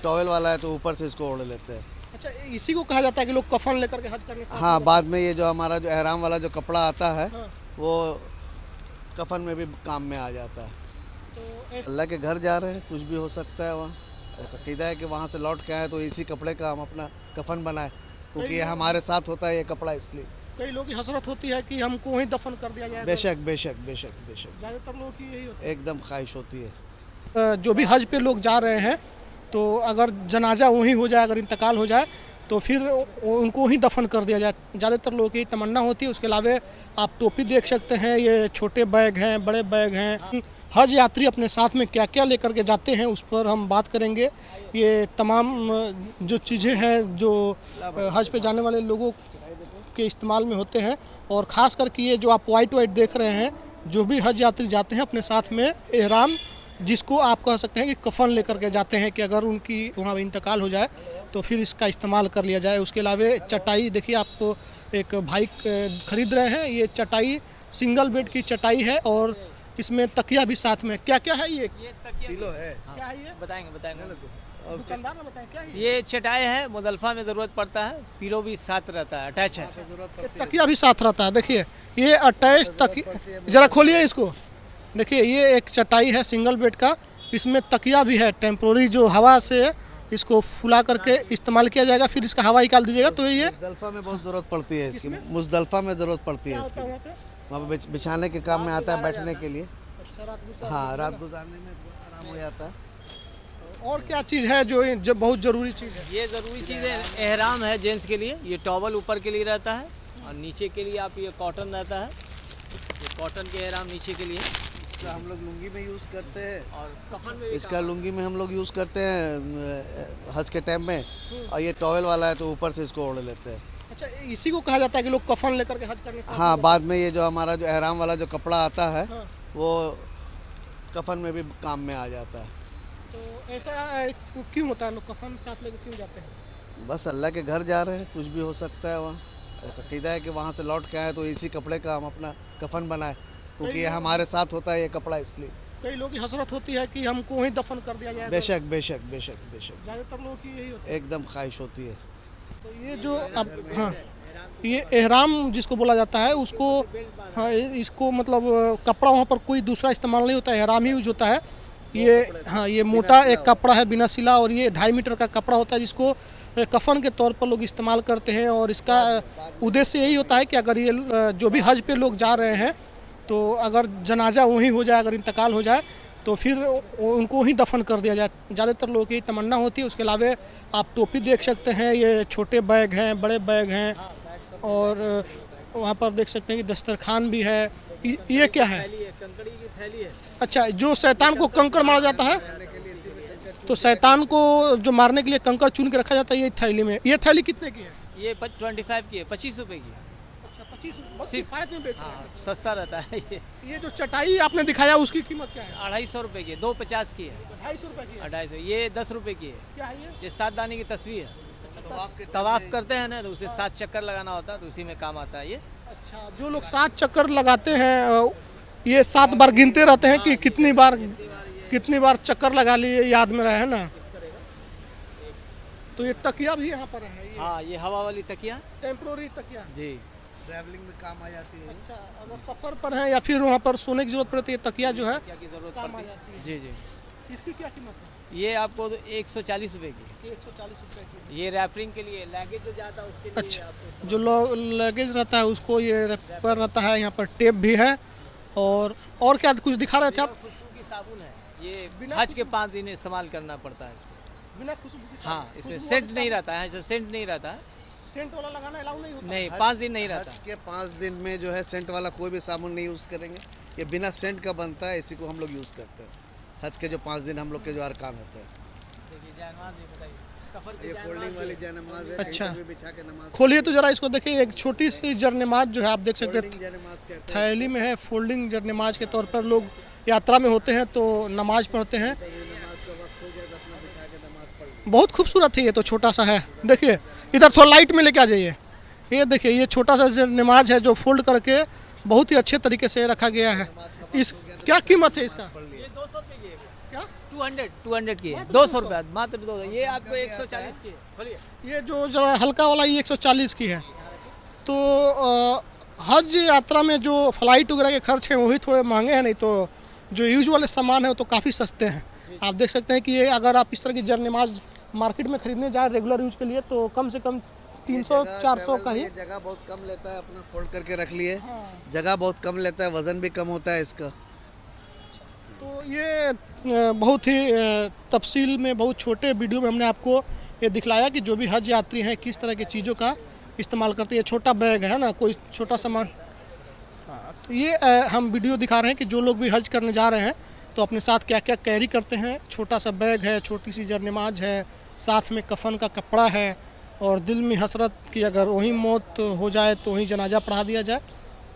Towel वाला है तो ऊपर से इसको ओढ़ लेते हैं। अच्छा, इसी को कहा जाता है कि लोग कफन लेकर के हज करने साथ हाँ, में बाद में ये जो हमारा जो एहराम वाला जो कपड़ा आता है हाँ, वो कफन में भी काम में आ जाता है। तो ऐसे- अल्लाह के घर जा रहे हैं, कुछ भी हो सकता है वहाँ। अकीदा है कि वहाँ से लौट के आए तो इसी कपड़े का हम अपना कफन बनाए, क्योंकि ये हमारे साथ होता है ये कपड़ा, इसलिए। कई लोगों की हसरत होती है कि हमको वहीं दफन कर दिया जाए। बेशक बेशक बेशक बेशक, ज़्यादातर लोगों की यही होती एकदम ख्वाहिश होती है। है। जो भी हज पे लोग जा रहे हैं, तो अगर जनाजा वहीं हो जाए, अगर इंतकाल हो जाए, तो फिर उनको ही दफन कर दिया जाए। ज़्यादातर लोगों की तमन्ना होती है। उसके अलावा आप टोपी देख सकते हैं, ये छोटे बैग हैं, बड़े बैग हैं। हज यात्री अपने साथ में क्या क्या लेकर के जाते हैं उस पर हम बात करेंगे। ये तमाम जो चीज़ें हैं जो हज पे जाने वाले लोगों के इस्तेमाल में होते हैं, और ख़ास करके ये जो आप वाइट देख रहे हैं, जो भी हज यात्री जाते हैं अपने साथ में एहराम, जिसको आप कह सकते हैं कि कफन लेकर के जाते हैं कि अगर उनकी वहाँ इंतकाल हो जाए तो फिर इसका इस्तेमाल कर लिया जाए। उसके अलावा चटाई देखिए, आपको एक भाई खरीद रहे हैं। ये चटाई सिंगल बेड की चटाई है और इसमें तकिया भी साथ में। क्या क्या है ये किलो है। क्या है ये बताएंगे दुकानदार ने बताया क्या है ये चटाई है, मुजल्फा में ज़रूरत पड़ता है, पिलो भी साथ रहता है, अटैच है। ये तकिया भी साथ रहता है। देखिए ये अटैच तकिया, जरा खोलिए इसको। देखिए ये एक चटाई है सिंगल बेड का, इसमें तकिया भी है टेम्पोरी, जो हवा से इसको फुला करके इस्तेमाल किया जाएगा, फिर इसका हवा निकाल दीजिएगा। तो ये मुजदलफा में बहुत ज़रूरत पड़ती है इसकी, मुजदलफा में ज़रूरत पड़ती है इसकी। वहाँ पे बिछाने के काम में आता है, बैठने के लिए। हाँ, रात गुजारने में आराम हो जाता है। और क्या चीज़ है जो बहुत ज़रूरी चीज़ है? ये ज़रूरी चीज़ है, एहराम है जेंट्स के लिए। ये टॉवल ऊपर के लिए रहता है और नीचे के लिए आप ये कॉटन रहता है, ये कॉटन के एहराम नीचे के लिए। इसका हम लोग लुंगी में यूज़ करते हैं, और कफन में भी इसका लुंगी में हम लोग यूज़ करते हैं हज के टाइम में। और ये टॉवेल वाला है तो ऊपर से इसको ओढ़ लेते हैं। अच्छा, इसी को कहा जाता है कि लोग कफन लेकर के हज करने साथ हाँ, में बाद में ये जो हमारा जो एहराम वाला जो कपड़ा आता है हाँ, वो कफन में भी काम में आ जाता है। तो ऐसा क्यों होता है? लोग कफन साथ लेकर क्यों जाते हैं? बस अल्लाह के घर जा रहे हैं, कुछ भी हो सकता है वहाँ। अकीदा है कि वहाँ से लौट के आए तो इसी कपड़े का हम अपना कफन बनाए, क्योंकि ये हमारे साथ होता है ये कपड़ा, इसलिए। कई लोगों की हसरत होती है कि हमको वहीं दफन कर दिया जाए। बेशक बेशक बेशक बेशक, ज़्यादातर लोगों की यही होती एकदम ख्वाहिश होती है। है। तो ये जो अब हाँ, ये एहराम जिसको बोला जाता है उसको, हाँ, इसको मतलब कपड़ा वहाँ पर कोई दूसरा इस्तेमाल नहीं होता है, एहराम ही यूज होता है। ये हाँ, ये मोटा एक कपड़ा है बिना सिला, और ये 2.5 मीटर का कपड़ा होता है जिसको कफन के तौर पर लोग इस्तेमाल करते हैं। और इसका उद्देश्य यही होता है कि अगर ये जो भी हज पे लोग जा रहे हैं, तो अगर जनाजा वहीं हो जाए, अगर इंतकाल हो जाए, तो फिर उनको ही दफन कर दिया जाए। ज़्यादातर लोगों की तमन्ना होती है। उसके अलावा आप टोपी देख सकते हैं, ये छोटे बैग हैं, बड़े बैग हैं, और वहाँ पर देख सकते हैं कि दस्तरखान भी है। ये क्या है? थैली है, कंकड़ी की थैली है। अच्छा, जो शैतान को कंकड़ मारा जाता है, तो शैतान को जो मारने के लिए कंकड़ चुन के रखा जाता है ये थैली में। ये थैली कितने की है? ये 25 की है, 25 रुपए की है। अच्छा, 25 सिर्फ- किफायत में बेच रहे हाँ, सस्ता रहता है ये। हैं। ये जो चटाई आपने दिखाया उसकी कीमत क्या है? 250 रुपए की है, 250 की है, 250 रुपए की है। 250। ये 10 रुपए की है। क्या है ये? ये 7 दाने की तस्वीर है। तवाफ करते हैं ना, तो उसे 7 चक्कर लगाना होता है, तो उसी में काम आता है ये। अच्छा, जो लोग 7 चक्कर लगाते हैं, ये 7 बार गिनते रहते हैं कि कितनी बार चक्कर लगा लिए, याद में रहे ना। तो ये तकिया भी यहाँ पर है, ये हाँ, ये हवा वाली तकिया टेम्पोररी तकिया। जी। ट्रैवलिंग में काम आ जाती है। अच्छा, अगर सफर पर है या फिर वहाँ पर सोने की जरूरत पड़ती है, तकिया जो है क्या की जरूरत काम आ पड़ती जाती है। है। जी जी। इसकी क्या कीमत है? ये आपको 140 रुपए की है। 140 रुपए की। ये रैपरिंग के लिए, लगेज जो जाता है उसके लिए अच्छा, आपको जो लगेज रहता है उसको ये रैपर रहता है। यहाँ पर टेप भी है। और क्या कुछ दिखा रहे थे आप? खुशबू की साबुन है ये, बिना हज के 5 दिन इस्तेमाल करना पड़ता है इसको। बिना खुशबू के हाँ, साबुन? इसमें खुशबू सेंट वाली नहीं साबुन? रहता है, सेंट नहीं रहता है। सेंट वाला लगाना अलाउ नहीं होता? नहीं, 5 दिन नहीं रहता। हज के 5 दिन में जो है सेंट वाला कोई भी साबुन नहीं यूज़ करेंगे। ये बिना सेंट का बनता है, इसी को हम लोग यूज़ करते हैं। हज के जो 5 दिन हम लोग के जो अरकान होते हैं। देखिए जानमाज़, ये बताइए, सफर की ये जानमाज़ फोल्डिंग ये। वाली जनमाज है, अच्छा। कहीं पे भी बिछा के नमाज। खोलिए तो जरा इसको देखिए। एक छोटी सी जरनमाज जो है, आप देख सकते हैं फोल्डिंग जनमाज कहते हैं। थैली में है। फोल्डिंग जरनमाज के तौर पर लोग यात्रा में होते हैं तो नमाज पढ़ते हैं। कभी नमाज का वक्त हो जाए तो अपना बिछा के नमाज पढ़ लो। बहुत खूबसूरत है। ये तो छोटा सा है, देखिए इधर थोड़ा लाइट में लेके आ जाइए। ये देखिए, ये छोटा सा नमाज है जो फोल्ड करके बहुत ही अच्छे तरीके से रखा गया है। इस क्या कीमत है इसका? पढ़ लिया। ये 200 रुपए की है। क्या? 200 की है, 200 रुपये मात्र 200। ये आपको 140 की है। बोलिए। ये जो जरा हल्का वाला ये 140 की है। तो हज यात्रा में जो फ्लाइट वगैरह के खर्च हैं वही थोड़े महंगे हैं, नहीं तो जो यूज वाले सामान है वो तो काफ़ी सस्ते हैं। आप देख सकते हैं कि ये अगर आप इस तरह की जरनमाज मार्केट में खरीदने जाए रेगुलर यूज के लिए तो कम से कम 300-400 का ही। ये जगह बहुत कम लेता है, अपना फोल्ड करके रख लिए। जगह बहुत कम लेता है, वजन भी कम होता है इसका। तो ये बहुत ही तफसील में बहुत छोटे वीडियो में हमने आपको ये दिखलाया कि जो भी हज यात्री हैं किस तरह की चीज़ों का इस्तेमाल करते हैं। छोटा बैग है ना, कोई छोटा सामान। तो ये हम वीडियो दिखा रहे हैं कि जो लोग भी हज करने जा रहे हैं तो अपने साथ क्या क्या कैरी करते हैं। छोटा सा बैग है, छोटी सी जरनमाज है, साथ में कफन का कपड़ा है, और दिल में हसरत कि अगर वहीं मौत हो जाए तो वहीं जनाजा पढ़ा दिया जाए।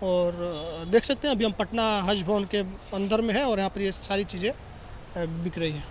और देख सकते हैं अभी हम पटना हज भवन के अंदर में हैं और यहाँ पर ये सारी चीज़ें बिक रही हैं।